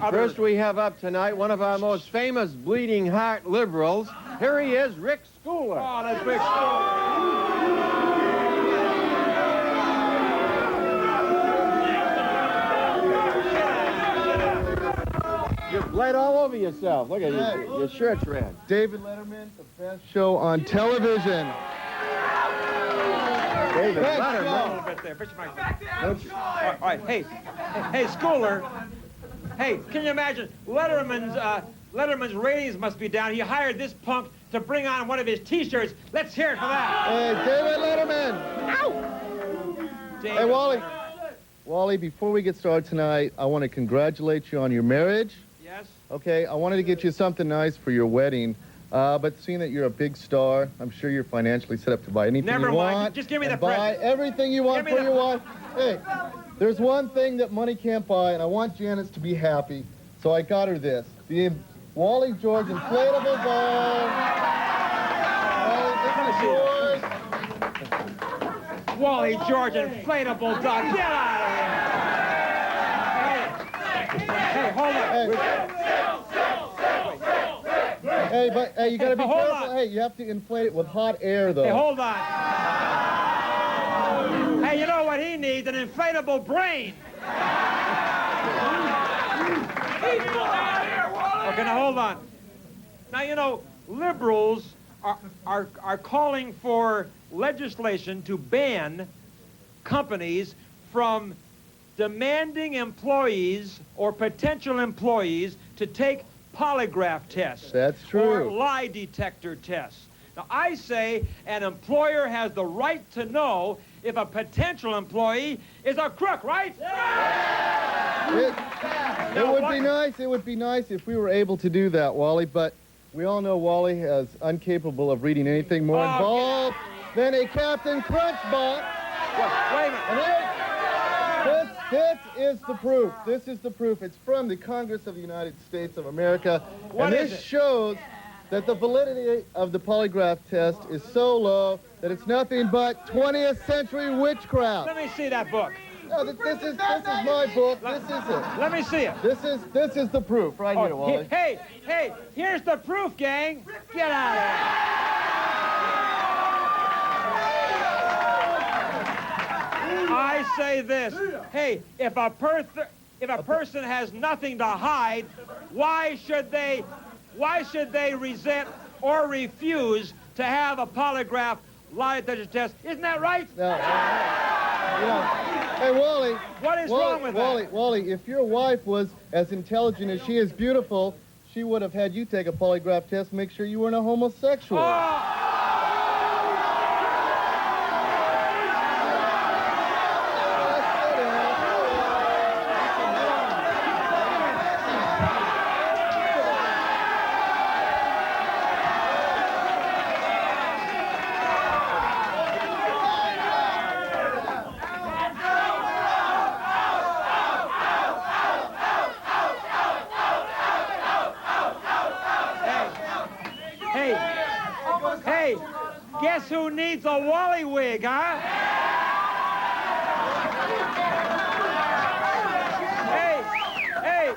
other... First, we have up tonight one of our most famous bleeding heart liberals. Here he is, Rick Scouler. Oh, that's Rick Scouler. You're bled all over yourself. Look at you. Your shirt's red. David Letterman, the best show on television. David A Letterman. little bit there. Push your mic. All right. Hey, Scouler. Hey, can you imagine? Letterman's ratings must be down. He hired this punk to bring on one of his T-shirts. Let's hear it for that. Hey, David Letterman. Ow! David Hey, Wally. Letterman. Wally, before we get started tonight, I want to congratulate you on your marriage. Yes? Okay, I wanted to get you something nice for your wedding. But seeing that you're a big star, I'm sure you're financially set up to buy anything Never you mind. want. Just give me the buy present. everything you want Give me for the- your wife. Hey, there's one thing that money can't buy, and I want Janice to be happy. So I got her this. The Wally George inflatable ball. Wally George inflatable dog. Get out of here. Hey, hold on. Hey, but hey, you gotta be Hold careful. on. Hey, you have to inflate it with hot air, though. Hey, hold on. Hey, you know what he needs? An inflatable brain. Okay, now hold on. Now, you know, liberals are calling for legislation to ban companies from demanding employees or potential employees to take polygraph tests. That's true. Or lie detector tests. Now, I say an employer has the right to know if a potential employee is a crook, right? It would be nice. It would be nice if we were able to do that, Wally. But we all know Wally is incapable of reading anything more involved than a Captain Crunchbox. Wait a minute. And this is the proof. This is the proof. It's from the Congress of the United States of America. What and is this it? shows that the validity of the polygraph test is so low that it's nothing but 20th century witchcraft. Let me see that book. No, this is my book. This is it. Let me see it. This is the proof right here, Wally. Hey, here's the proof, gang. Get out of here. I say this. Hey, if a person has nothing to hide, why should they resent or refuse to have a polygraph lie detector test? Isn't that right? Hey, Wally. What is wrong with that? Wally, if your wife was as intelligent as she is beautiful, she would have had you take a polygraph test, make sure you weren't a homosexual. Oh! Hey, guess who needs a Wally wig, huh? Hey,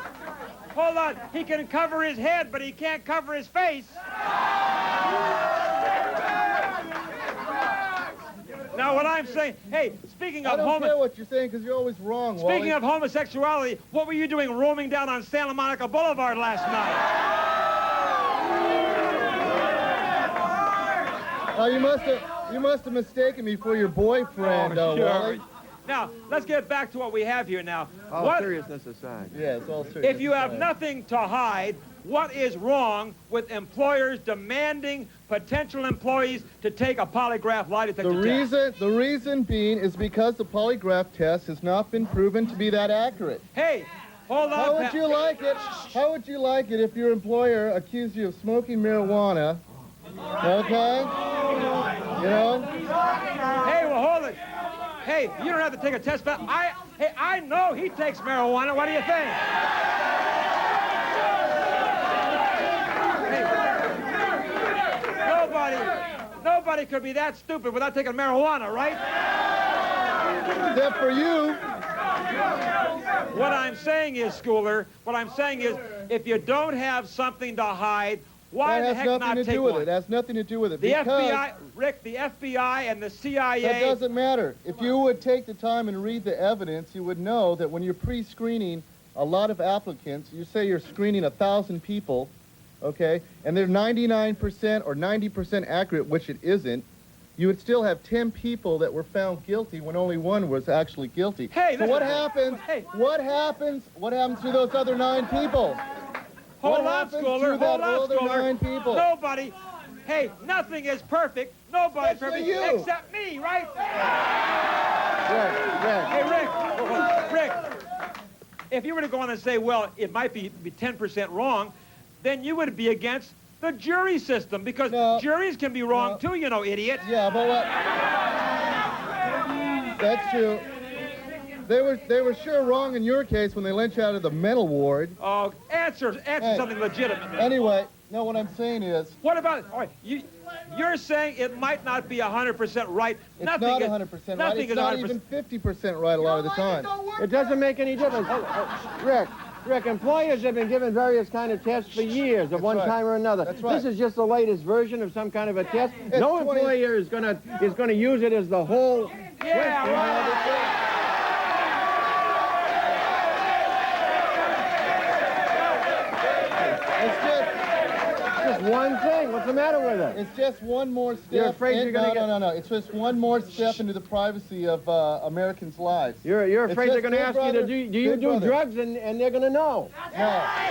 hold on. He can cover his head, but he can't cover his face. Now, what I'm saying, hey, speaking I of don't care what you're saying because you're always wrong, Wally. Speaking of homosexuality, what were you doing roaming down on Santa Monica Boulevard last night? Oh, you must have mistaken me for your boyfriend, Wally. Now, let's get back to what we have here now. All seriousness aside. Yeah, it's all serious. If you have nothing to hide, what is wrong with employers demanding potential employees to take a polygraph lie detector test? The reason being is because the polygraph test has not been proven to be that accurate. Hey, hold on. How would you like it? How would you like it if your employer accused you of smoking marijuana? Okay? You know? Hey, well, hold it. Hey, you don't have to take a test, but I know he takes marijuana. What do you think? Hey, nobody could be that stupid without taking marijuana, right? Except for you. What I'm saying is, Scouler, what I'm saying is, if you don't have something to hide, why the heck not take one? It has nothing to do with it. The FBI, Rick, the FBI and the CIA... That doesn't matter. If you would take the time and read the evidence, you would know that when you're pre-screening a lot of applicants, you say you're screening 1,000 people, okay, and they're 99% or 90% accurate, which it isn't, you would still have 10 people that were found guilty when only one was actually guilty. Hey, so what happens? Hey. What happens to those other 9 people? Hold on, Scouler. Hold on, Scouler. 9 people? Nobody. Hey, nothing is perfect. Nobody's perfect except me, right? Rick. If you were to go on and say, well, it might be 10% wrong, then you would be against the jury system, because juries can be wrong too, you know, idiot. Yeah, but what? That's true. They were sure wrong in your case when they let you out of the mental ward. Oh, answer something legitimate. Anyway, no, what I'm saying is... What about... All right, you're saying it might not be 100% right. It's not 100% right. It's not even 50% right a lot of the time. It doesn't make any difference. Rick, employers have been given various kind of tests for years of one kind or another. That's right. This is just the latest version of some kind of a test. No employer is gonna use it as the whole... Yeah, right. Just one thing. What's the matter with it? It's just one more step. You're afraid you're going to get... No. It's just one more step into the privacy of Americans' lives. You're afraid they're going to ask you to do you do drugs and they're going to know. No, I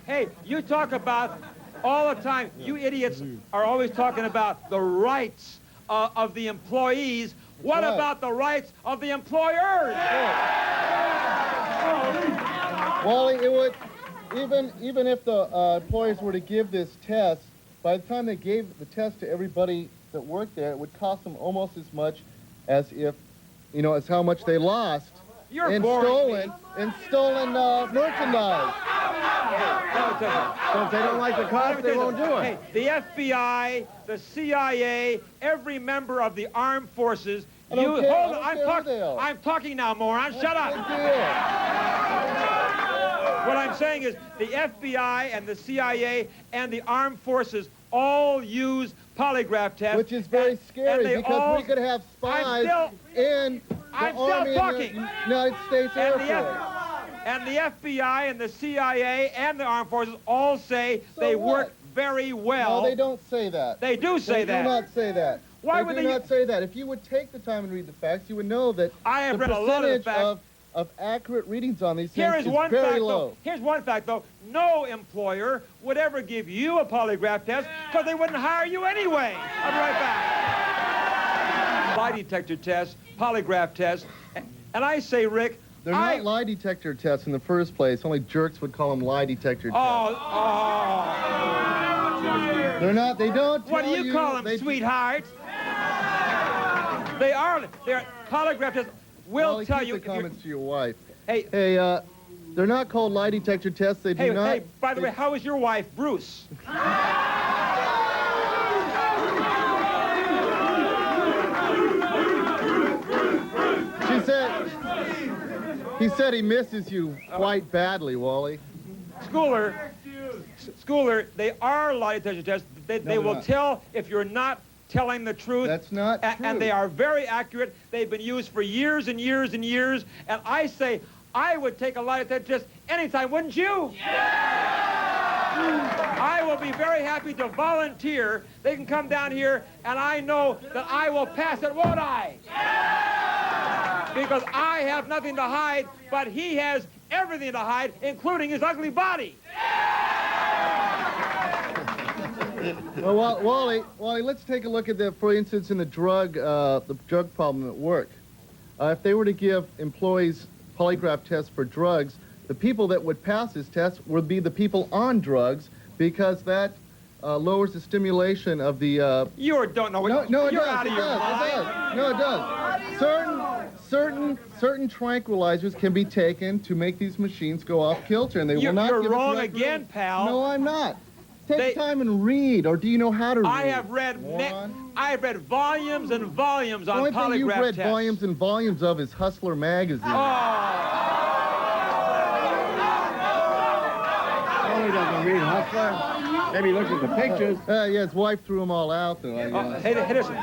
Hey, you talk about all the time. You idiots are always talking about the rights of the employees. What about the rights of the employers? Wally, it would, even if the employers were to give this test, by the time they gave the test to everybody that worked there, it would cost them almost as much as if, as how much they lost in stolen merchandise. So if they don't like the cost, they won't do it. Hey, the FBI, the CIA, every member of the armed forces. Hold on, I'm talking now, moron. Shut up. What I'm saying is the FBI and the CIA and the armed forces all use polygraph tests. Which is very scary because we could have spies in the Army and the United States Air Force. And the FBI and the CIA and the armed forces all say they work very well. No, they don't say that. They do say that. They do not say that. Why would they not say that? If you would take the time and read the facts, you would know that I have read a lot of the facts. Of accurate readings on these things is very low. Here's one fact, though. No employer would ever give you a polygraph test because they wouldn't hire you anyway. I'll be right back. Lie detector test, polygraph test, and I say, Rick, they're not lie detector tests in the first place. Only jerks would call them lie detector tests. They're not. They don't. What do you call them, sweetheart? They're polygraph tests. Will tell you. The comments to your wife. Hey, they're not called lie detector tests. They do not. Hey, by the way, how is your wife, Bruce? He said he misses you quite badly, Wally. Scouler, they are lie detector tests. They will tell if you're not telling the truth. That's not true. And they are very accurate. They've been used for years and years and years. And I say, I would take a lie detector test anytime, wouldn't you? Yeah! I will be very happy to volunteer. They can come down here, and I know that I will pass it, won't I? Yeah! Because I have nothing to hide, but he has everything to hide, including his ugly body. Well, Wally, let's take a look at for instance, in the drug problem at work. If they were to give employees polygraph tests for drugs, the people that would pass this test would be the people on drugs, because that lowers the stimulation of the... You don't know what No, it you're does. out of your mind. No, it does. Certain tranquilizers can be taken to make these machines go off kilter, and they will not You're give wrong us again, pal. No, I'm not. Take time and read, or do you know how to read? I have read I've read volumes and volumes on The polygraph only thing you've read tests. volumes and volumes of is Hustler magazine. He doesn't read Hustler. Maybe he looks at the pictures. Yeah, his wife threw them all out, though. Hey, listen.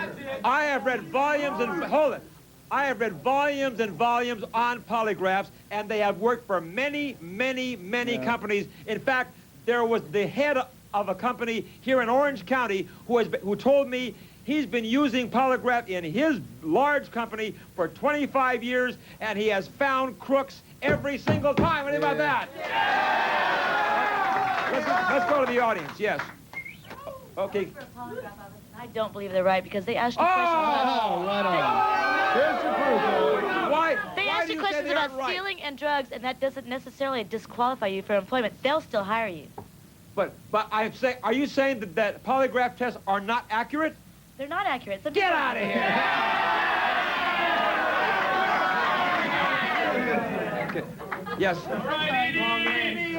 I have read volumes and hold it. I have read volumes and volumes on polygraphs, and they have worked for many, many, many companies. In fact, there was the head of a company here in Orange County who told me he's been using polygraph in his large company for 25 years, and he has found crooks every single time. What about that? Let's go to the audience. Yes. Okay. I don't believe they're right because they asked you questions about... Oh, right on. There's your proof. Why? They asked you questions about stealing and drugs, and that doesn't necessarily disqualify you for employment. They'll still hire you. But I say, are you saying that polygraph tests are not accurate? They're not accurate. Some Get people- out of here! Okay. Yes.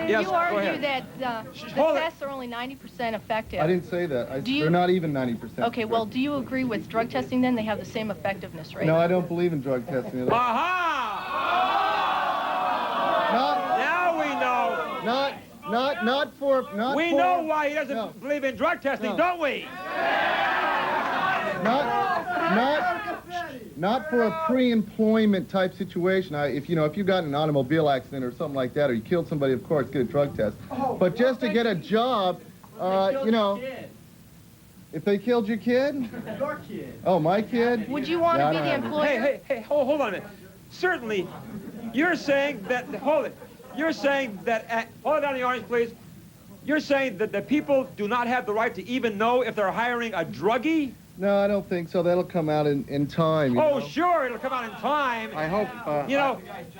Yes, You go argue ahead. that the Hold it. tests are only 90% effective. I didn't say that. Do you- They're not even 90%. Okay, well, do you agree with drug testing then? They have the same effectiveness rate. No, I don't believe in drug testing at all. Aha! Now we know. Not for... We know why he doesn't believe in drug testing, don't we? Not for a pre-employment type situation. If you got in an automobile accident or something like that, or you killed somebody, of course, get a drug test. But just to get a job, if they killed your kid? Your kid. Oh, my kid? Would you want to be the employer? Hey, hold on a minute. Certainly, you're saying that, hold it. You're saying that, hold it down in the audience, please. You're saying that the people do not have the right to even know if they're hiring a druggie? No, I don't think so. That'll come out in time. you know? Sure, it'll come out in time. I hope...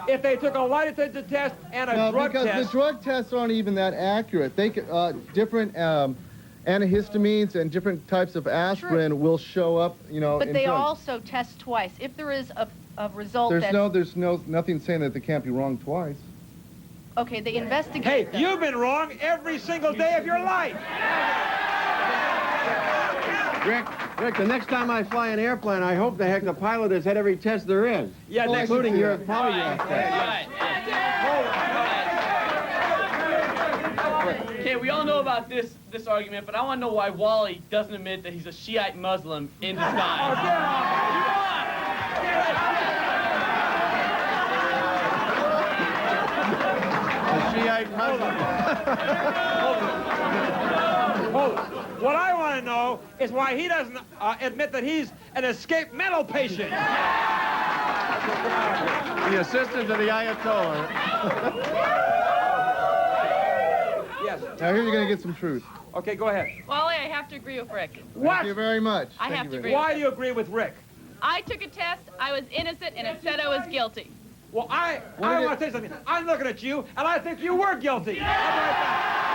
if they took a lie detector test and a No, drug because test... the drug tests aren't even that accurate. They different antihistamines and different types of aspirin will show up, But in they drugs. also test twice. If there is a result There's nothing saying that they can't be wrong twice. Okay, they investigate Hey, them. you've been wrong every single day of your life. Rick, the next time I fly an airplane, I hope the heck the pilot has had every test there is. Yeah, including your polygraph test. Okay, we all know about this argument, but I want to know why Wally doesn't admit that he's a Shiite Muslim in disguise. Shiite Muslim. Hold it. What I want to know is why he doesn't admit that he's an escaped mental patient. The assistant to the Ayatollah. Yes. Now here you're going to get some truth. Okay, go ahead. Wally, I have to agree with Rick. What? Thank you very much. I Thank have you to very agree. Why do you agree with Rick? I took a test, I was innocent, and it said I was guilty. Well, I want to say something. I'm looking at you, and I think you were guilty. How about that?